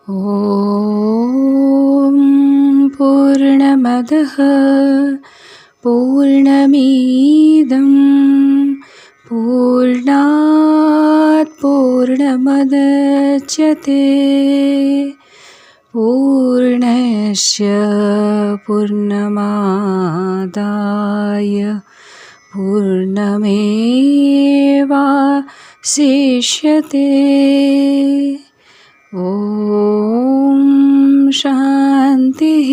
ॐ पूर्णमदः पूर्णमिदं पूर्णात् पूर्णमुदच्यते पूर्णस्य पूर्णमादाय पूर्णमेवावशिष्यते। ॐ शान्तिः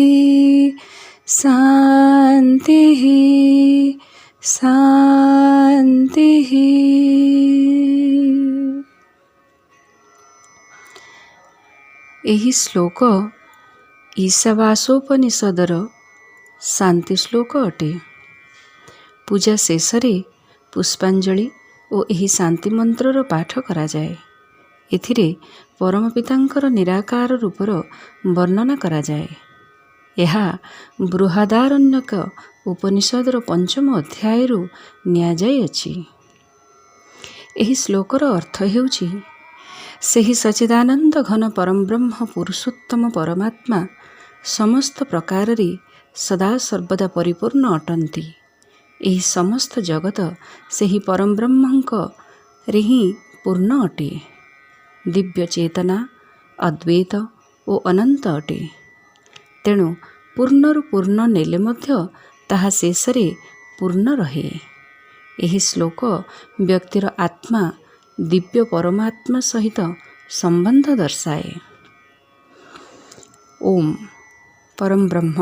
शान्तिः शान्तिः। ଏହି ଶ୍ଲୋକ ଈଶାବାସୋପନିଷଦର ଶାନ୍ତି ଶ୍ଲୋକ ଅଟେ। ପୂଜା ଶେଷରେ ପୁଷ୍ପାଞ୍ଜଳି ଓ ଏହି ଶାନ୍ତି ମନ୍ତ୍ରର ପାଠ କରାଯାଏ। ଏଥିରେ ପରମ ପିତାଙ୍କର ନିରାକାର ରୂପର ବର୍ଣ୍ଣନା କରାଯାଏ। ଏହା ବୃହଦାରଣ୍ୟକ ଉପନିଷଦର 5ମ ଅଧ୍ୟାୟରୁ ନିଆଯାଇଅଛି। ଏହି ଶ୍ଲୋକର ଅର୍ଥ ହେଉଛି, ସେହି ସଚ୍ଚିଦାନନ୍ଦ ଘନ ପରମବ୍ରହ୍ମ ପୁରୁଷୋତ୍ତମ ପରମାତ୍ମା ସମସ୍ତ ପ୍ରକାରରେ ସଦା ସର୍ବଦା ପରିପୂର୍ଣ୍ଣ ଅଟନ୍ତି। ଏହି ସମସ୍ତ ଜଗତ ସେହି ପରମବ୍ରହ୍ମଙ୍କରେ ହିଁ ପୂର୍ଣ୍ଣ ଅଟେ। ଦିବ୍ୟ ଚେତନା, ଅଦ୍ୱୈତ ଓ ଅନନ୍ତ ଅଟେ। ତେଣୁ ପୂର୍ଣ୍ଣରୁ ପୂର୍ଣ୍ଣ ନେଲେ ମଧ୍ୟ ତାହା ଶେଷରେ ପୂର୍ଣ୍ଣ ରହେ। ଏହି ଶ୍ଲୋକ ବ୍ୟକ୍ତିର ଆତ୍ମା ଦିବ୍ୟ ପରମାତ୍ମା ସହିତ ସମ୍ବନ୍ଧ ଦର୍ଶାଏ। ଓମ୍ ପରମବ୍ରହ୍ମ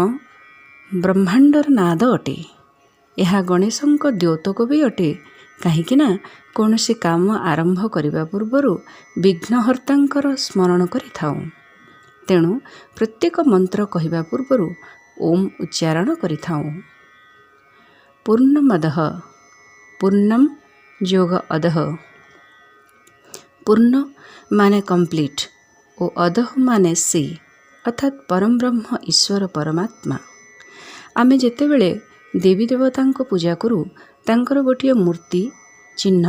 ବ୍ରହ୍ମାଣ୍ଡର ନାଦ ଅଟେ। ଏହା ଗଣେଶଙ୍କ ଦ୍ୟୋତକ ବି ଅଟେ, କାହିଁକି ନା କୌଣସି କାମ ଆରମ୍ଭ କରିବା ପୂର୍ବରୁ ବିଘ୍ନହର୍ତ୍ତାଙ୍କର ସ୍ମରଣ କରିଥାଉ। ତେଣୁ ପ୍ରତ୍ୟେକ ମନ୍ତ୍ର କହିବା ପୂର୍ବରୁ ଓମ୍ ଉଚ୍ଚାରଣ କରିଥାଉ। ପୂର୍ଣ୍ଣମଦଃ ପୂର୍ଣ୍ଣମ ଯୋଗ ଅଦଃ। ପୂର୍ଣ୍ଣ ମାନେ କମ୍ପ୍ଲିଟ୍ ଓ ଅଦଃ ମାନେ ସେ, ଅର୍ଥାତ୍ ପରମବ୍ରହ୍ମ ଈଶ୍ୱର ପରମାତ୍ମା। ଆମେ ଯେତେବେଳେ ଦେବୀ ଦେବତାଙ୍କ ପୂଜା କରୁ, ତାଙ୍କର ଗୋଟିଏ ମୂର୍ତ୍ତି, ଚିହ୍ନ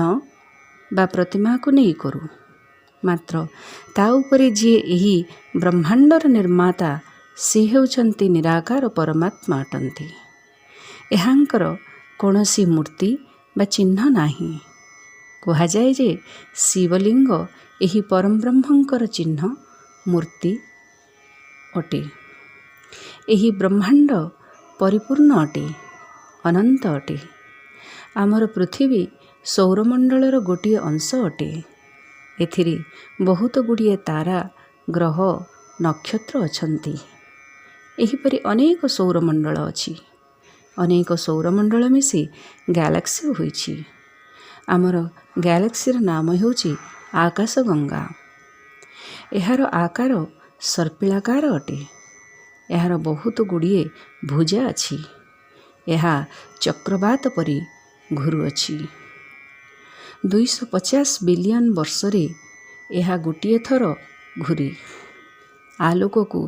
ବା ପ୍ରତିମାକୁ ନେଇ କରୁ। ମାତ୍ର ତା ଉପରେ ଯିଏ ଏହି ବ୍ରହ୍ମାଣ୍ଡର ନିର୍ମାତା, ସେ ହେଉଛନ୍ତି ନିରାକାର ପରମାତ୍ମା ଅଟନ୍ତି। ଏହାଙ୍କର କୌଣସି ମୂର୍ତ୍ତି ବା ଚିହ୍ନ ନାହିଁ। କୁହାଯାଏ ଯେ ଶିବଲିଙ୍ଗ ଏହି ପରମବ୍ରହ୍ମଙ୍କର ଚିହ୍ନ, ମୂର୍ତ୍ତି ଅଟେ। ଏହି ବ୍ରହ୍ମାଣ୍ଡ ପରିପୂର୍ଣ୍ଣ ଅଟେ, ଅନନ୍ତ ଅଟେ। ଆମର ପୃଥିବୀ ସୌରମଣ୍ଡଳର ଗୋଟିଏ ଅଂଶ ଅଟେ। ଏଥିରେ ବହୁତ ଗୁଡ଼ିଏ ତାରା, ଗ୍ରହ, ନକ୍ଷତ୍ର ଅଛନ୍ତି। ଏହିପରି ଅନେକ ସୌରମଣ୍ଡଳ ଅଛି। ଅନେକ ସୌରମଣ୍ଡଳ ମିଶି ଗ୍ୟାଲାକ୍ସି ହୋଇଛି। ଆମର ଗ୍ୟାଲାକ୍ସିର ନାମ ହେଉଛି ଆକାଶଗଙ୍ଗା। ଏହାର ଆକାର ସର୍ପିଳାକାର ଅଟେ। ଏହାର ବହୁତ ଗୁଡ଼ିଏ ଭୁଜା ଅଛି। ଏହା ଚକ୍ରବାତ ପରି ଘୁରୁଅଛି। 250 ବିଲିୟନ ବର୍ଷରେ ଏହା ଗୋଟିଏ ଥର ଘୁରେ। ଆଲୋକକୁ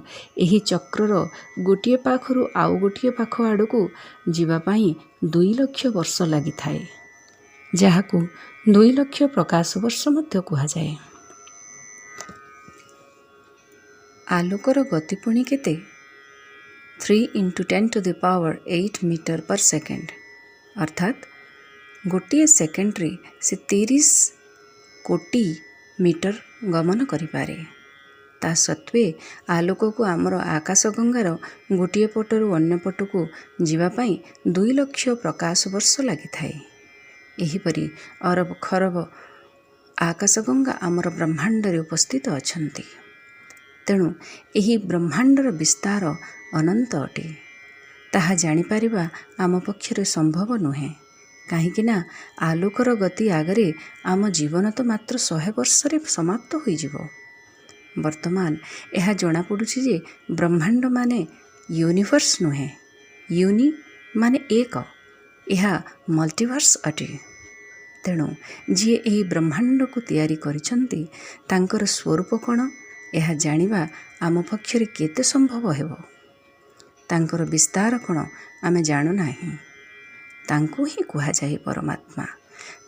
ଏହି ଚକ୍ରର ଗୋଟିଏ ପାଖରୁ ଆଉ ଗୋଟିଏ ପାଖ ଆଡ଼କୁ ଯିବା ପାଇଁ 2 ଲକ୍ଷ ବର୍ଷ ଲାଗିଥାଏ, ଯାହାକୁ 2 ଲକ୍ଷ ପ୍ରକାଶ ବର୍ଷ ମଧ୍ୟ କୁହାଯାଏ। ଆଲୋକର ଗତି ପୁଣି କେତେ? 3 × 10⁸ ମିଟର ପର ସେକେଣ୍ଡ, ଅର୍ଥାତ୍ ଗୋଟିଏ ସେକେଣ୍ଡରେ ସେ 30 କୋଟି ମିଟର ଗମନ କରିପାରେ। ତା ସତ୍ତ୍ୱେ ଆଲୋକକୁ ଆମର ଆକାଶଗଙ୍ଗାର ଗୋଟିଏ ପଟରୁ ଅନ୍ୟ ପଟକୁ ଯିବା ପାଇଁ 2 ଲକ୍ଷ ପ୍ରକାଶ ବର୍ଷ ଲାଗିଥାଏ। ଏହିପରି ଅରବ ଖରବ ଆକାଶଗଙ୍ଗା ଆମର ବ୍ରହ୍ମାଣ୍ଡରେ ଉପସ୍ଥିତ ଅଛନ୍ତି। ତେଣୁ ଏହି ବ୍ରହ୍ମାଣ୍ଡର ବିସ୍ତାର ଅନନ୍ତ ଅଟେ। ତାହା ଜାଣିପାରିବା ଆମ ପକ୍ଷରେ ସମ୍ଭବ ନୁହେଁ, କାହିଁକି ନା ଆଲୋକର ଗତି ଆଗରେ ଆମ ଜୀବନ ତ ମାତ୍ର 100 ବର୍ଷରେ ସମାପ୍ତ ହୋଇଯିବ। ବର୍ତ୍ତମାନ ଏହା ଜଣାପଡ଼ୁଛି ଯେ ବ୍ରହ୍ମାଣ୍ଡ ମାନେ ୟୁନିଭର୍ସ ନୁହେଁ। ୟୁନି ମାନେ ଏକ, ଏହା ମଲ୍ଟିଭର୍ସ ଅଟେ। ତେଣୁ ଯିଏ ଏହି ବ୍ରହ୍ମାଣ୍ଡକୁ ତିଆରି କରିଛନ୍ତି, ତାଙ୍କର ସ୍ୱରୂପ କ'ଣ, ଏହା ଜାଣିବା ଆମ ପକ୍ଷରେ କେତେ ସମ୍ଭବ ହେବ? ତାଙ୍କର ବିସ୍ତାର କ'ଣ ଆମେ ଜାଣୁନାହିଁ। ତାଙ୍କୁ ହିଁ କୁହାଯାଏ ପରମାତ୍ମା।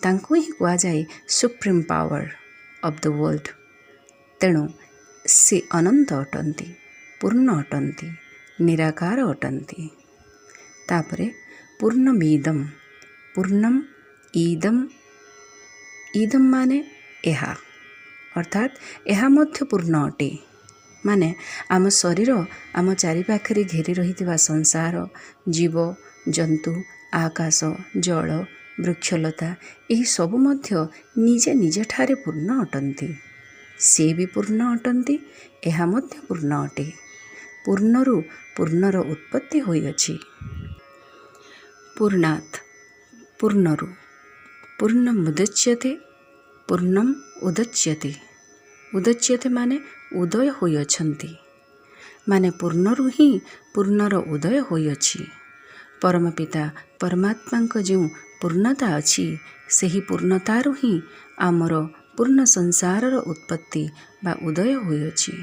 ତାଙ୍କୁ ହିଁ କୁହାଯାଏ supreme power of the world. ତେଣୁ ସେ ଅନନ୍ତ ଅଟନ୍ତି, ପୂର୍ଣ୍ଣ ଅଟନ୍ତି, ନିରାକାର ଅଟନ୍ତି। ତାପରେ ପୂର୍ଣ୍ଣମିଦମ୍, ପୂର୍ଣ୍ଣମ୍ ଇଦମ୍, ଇଦମ୍ ମାନେ ଏହା, ଅର୍ଥାତ୍ ଏହା ମଧ୍ୟ ପୂର୍ଣ୍ଣ ଅଟେ। ମାନେ ଆମ ଶରୀର, ଆମ ଚାରିପାଖରେ ଘେରି ରହିଥିବା ସଂସାର, ଜୀବ ଜନ୍ତୁ, ଆକାଶ, ଜଳ, ବୃକ୍ଷଲତା ଏହି ସବୁ ମଧ୍ୟ ନିଜେ ନିଜଠାରେ ପୂର୍ଣ୍ଣ ଅଟନ୍ତି। ସେ ବି ପୂର୍ଣ୍ଣ ଅଟନ୍ତି, ଏହା ମଧ୍ୟ ପୂର୍ଣ୍ଣ ଅଟେ। ପୂର୍ଣ୍ଣରୁ ପୂର୍ଣ୍ଣର ଉତ୍ପତ୍ତି ହୋଇଅଛି। ପୂର୍ଣ୍ଣାତ୍, ପୂର୍ଣ୍ଣରୁ। ପୂର୍ଣ୍ଣମୁଦଚ୍ୟତେ, ପୂର୍ଣ୍ଣମ୍ ଉଦଚ୍ୟତେ। ଉଦଚ୍ୟତେ ମାନେ ଉଦୟ ହୋଇଅଛନ୍ତି, ମାନେ ପୂର୍ଣ୍ଣରୁ ହିଁ ପୂର୍ଣ୍ଣର ଉଦୟ ହୋଇଅଛି। ପରମପିତା ପରମାତ୍ମାଙ୍କ ଯେଉଁ ପୂର୍ଣ୍ଣତା ଅଛି, ସେହି ପୂର୍ଣ୍ଣତାରୁ ହିଁ ଆମର ପୂର୍ଣ୍ଣ ସଂସାରର ଉତ୍ପତ୍ତି ବା ଉଦୟ ହୋଇଅଛି।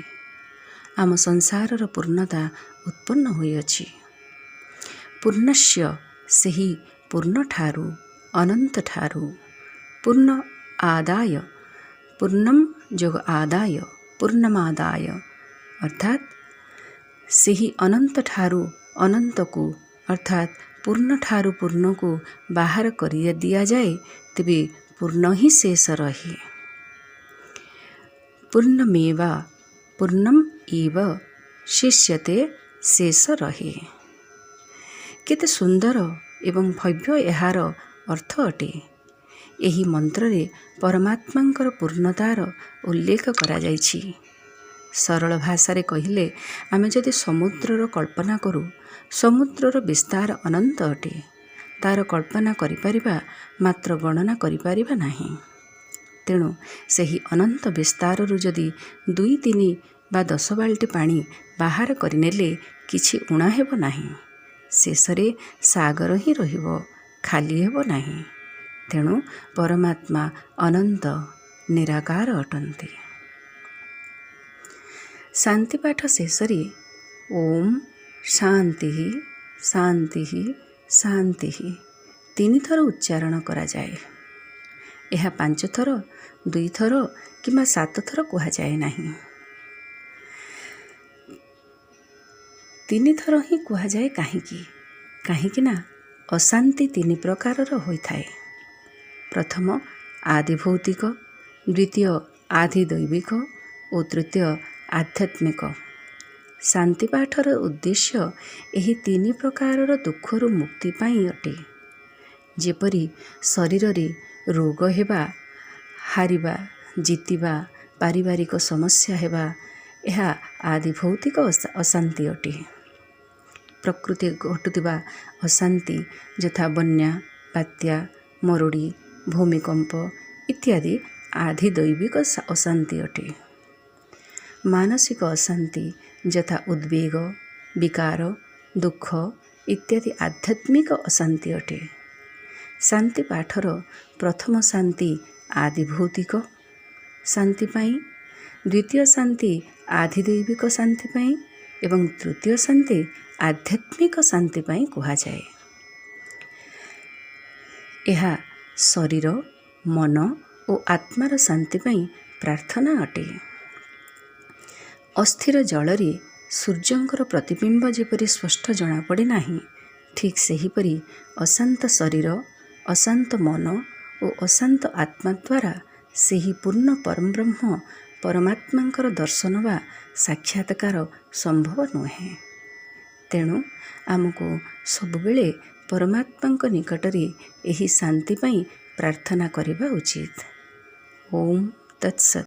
ଆମ ସଂସାରର ପୂର୍ଣ୍ଣତା ଉତ୍ପନ୍ନ ହୋଇଅଛି। ପୂର୍ଣ୍ଣସ୍ୟ, ସେହି ପୂର୍ଣ୍ଣଠାରୁ, ଅନନ୍ତଠାରୁ। ପୂର୍ଣ୍ଣ ଆଦାୟ, ପୂର୍ଣ୍ଣମ୍ ଯୋଗ ଆଦାୟ, ପୂର୍ଣ୍ଣମାଦାୟ, ଅର୍ଥାତ୍ ସେହି ଅନନ୍ତଠାରୁ ଅନନ୍ତକୁ, ଅର୍ଥାତ୍ ପୂର୍ଣ୍ଣଠାରୁ ପୂର୍ଣ୍ଣକୁ ବାହାର କରି ଦିଆଯାଏ, ତେବେ ପୂର୍ଣ୍ଣ ହିଁ ଶେଷ ରହେ। ପୂର୍ଣ୍ଣମେବ, ପୂର୍ଣ୍ଣମ୍ ଏବ ଶେଷ୍ୟତେ, ଶେଷ ରହେ। କେତେ ସୁନ୍ଦର ଏବଂ ଭବ୍ୟ ଏହାର ଅର୍ଥ ଅଟେ। ଏହି ମନ୍ତ୍ରରେ ପରମାତ୍ମାଙ୍କର ପୂର୍ଣ୍ଣତାର ଉଲ୍ଲେଖ କରାଯାଇଛି। ସରଳ ଭାଷାରେ କହିଲେ, ଆମେ ଯଦି ସମୁଦ୍ରର କଳ୍ପନା କରୁ, ସମୁଦ୍ରର ବିସ୍ତାର ଅନନ୍ତ ଅଟେ। ତା'ର କଳ୍ପନା କରିପାରିବା ମାତ୍ର ଗଣନା କରିପାରିବା ନାହିଁ। ତେଣୁ ସେହି ଅନନ୍ତ ବିସ୍ତାରରୁ ଯଦି 2, 3 ବା 10 ବାଲ୍ଟି ପାଣି ବାହାର କରିନେଲେ କିଛି ଊଣା ହେବ ନାହିଁ। ଶେଷରେ ସାଗର ହିଁ ରହିବ, ଖାଲି ହେବ ନାହିଁ। ତେଣୁ ପରମାତ୍ମା ଅନନ୍ତ ନିରାକାର ଅଟନ୍ତି। ଶାନ୍ତିପାଠ ଶେଷରେ ଓମ୍ ଶାନ୍ତି ଶାନ୍ତି ଶାନ୍ତି 3 ଥର ଉଚ୍ଚାରଣ କରାଯାଏ। ଏହା 5 ଥର, 2 ଥର କିମ୍ବା 7 ଥର କୁହାଯାଏ ନାହିଁ। 3 ଥର ହିଁ କୁହାଯାଏ। କାହିଁକି? କାହିଁକି ନା ଅଶାନ୍ତି 3 ପ୍ରକାରର ହୋଇଥାଏ। ପ୍ରଥମ ଆଦିଭୌତିକ, ଦ୍ୱିତୀୟ ଆଦିଦୈବିକ ଓ ତୃତୀୟ ଆଧ୍ୟାତ୍ମିକ। ଶାନ୍ତିପାଠର ଉଦ୍ଦେଶ୍ୟ ଏହି 3 ପ୍ରକାରର ଦୁଃଖରୁ ମୁକ୍ତି ପାଇଁ ଅଟେ। ଯେପରି ଶରୀରରେ ରୋଗ ହେବା, ହାରିବା, ଜିତିବା, ପାରିବାରିକ ସମସ୍ୟା ହେବା, ଏହା ଆଦିଭୌତିକ ଅଶାନ୍ତି ଅଟେ। ପ୍ରକୃତି ଘଟୁଥିବା ଅଶାନ୍ତି ଯଥା ବନ୍ୟା, ବାତ୍ୟା, ମରୁଡ଼ି, ଭୂମିକମ୍ପ ଇତ୍ୟାଦି ଆଦିଦୈବିକ ଅଶାନ୍ତି ଅଟେ। ମାନସିକ ଅଶାନ୍ତି ଯଥା ଉଦ୍ବେଗ, ବିକାର, ଦୁଃଖ ଇତ୍ୟାଦି ଆଧ୍ୟାତ୍ମିକ ଅଶାନ୍ତି ଅଟେ। ଶାନ୍ତି ପାଠର ପ୍ରଥମ ଶାନ୍ତି ଆଦିଭୌତିକ ଶାନ୍ତି ପାଇଁ, ଦ୍ୱିତୀୟ ଶାନ୍ତି ଆଦିଦୈବିକ ଶାନ୍ତି ପାଇଁ ଏବଂ ତୃତୀୟ ଶାନ୍ତି ଆଧ୍ୟାତ୍ମିକ ଶାନ୍ତି ପାଇଁ କୁହାଯାଏ। ଏହା ଶରୀର, ମନ ଓ ଆତ୍ମାର ଶାନ୍ତି ପାଇଁ ପ୍ରାର୍ଥନା ଅଟେ। ଅସ୍ଥିର ଜଳରେ ସୂର୍ଯ୍ୟଙ୍କର ପ୍ରତିବିମ୍ବ ଯେପରି ସ୍ପଷ୍ଟ ଜଣାପଡ଼େ ନାହିଁ, ଠିକ୍ ସେହିପରି ଅଶାନ୍ତ ଶରୀର, ଅଶାନ୍ତ ମନ ଓ ଅଶାନ୍ତ ଆତ୍ମା ଦ୍ୱାରା ସେହି ପୂର୍ଣ୍ଣ ପରଂବ୍ରହ୍ମ ପରମାତ୍ମାଙ୍କର ଦର୍ଶନ ବା ସାକ୍ଷାତକାର ସମ୍ଭବ ନୁହେଁ। ତେଣୁ ଆମକୁ ସବୁବେଳେ ପରମାତ୍ମାଙ୍କ ନିକଟରେ ଏହି ଶାନ୍ତି ପାଇଁ ପ୍ରାର୍ଥନା କରିବା ଉଚିତ। ଓମ୍ ତତ୍ସତ୍।